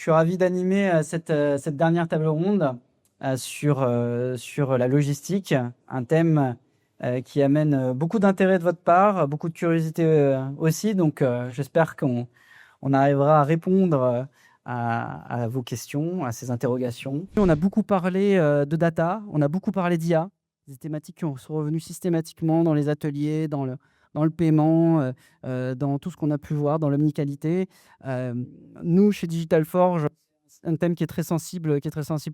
suis ravi d'animer cette dernière table ronde sur la logistique, un thème qui amène beaucoup d'intérêt de votre part, beaucoup de curiosité aussi. Donc, j'espère qu'on arrivera à répondre à vos questions, à ces interrogations. On a beaucoup parlé de data, on a beaucoup parlé d'IA, des thématiques qui sont revenues systématiquement dans les ateliers, dans le paiement, dans tout ce qu'on a pu voir, dans l'omnicanalité. Nous, chez Digital Forge, un thème qui est très sensible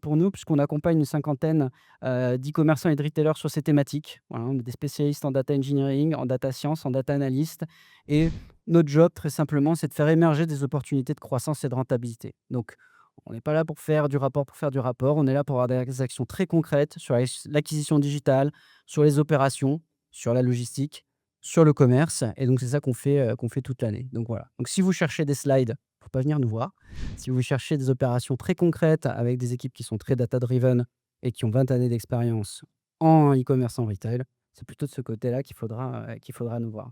pour nous, puisqu'on accompagne une cinquantaine d'e-commerçants et de retailers sur ces thématiques. Voilà, on est des spécialistes en data engineering, en data science, en data analyst. Et notre job, très simplement, c'est de faire émerger des opportunités de croissance et de rentabilité. Donc, on n'est pas là pour faire du rapport pour faire du rapport. On est là pour avoir des actions très concrètes sur l'acquisition digitale, sur les opérations, sur la logistique, sur le commerce. Et donc, c'est ça qu'on fait toute l'année. Donc, voilà. Donc, si vous cherchez des slides, il ne faut pas venir nous voir. Si vous cherchez des opérations très concrètes avec des équipes qui sont très data-driven et qui ont 20 années d'expérience en e-commerce, en retail, c'est plutôt de ce côté-là qu'il faudra nous voir.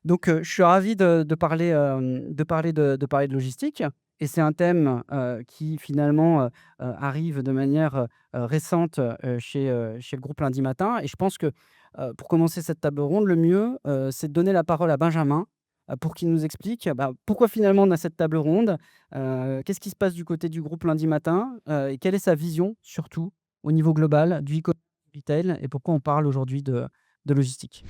Donc, je suis ravi de parler de logistique, et c'est un thème qui finalement arrive de manière récente chez le groupe Lundi Matin. Et je pense que pour commencer cette table ronde, le mieux, c'est de donner la parole à Benjamin pour qu'il nous explique pourquoi finalement on a cette table ronde, qu'est-ce qui se passe du côté du groupe Lundi Matin, et quelle est sa vision surtout au niveau global du e-commerce retail, et pourquoi on parle aujourd'hui de logistique.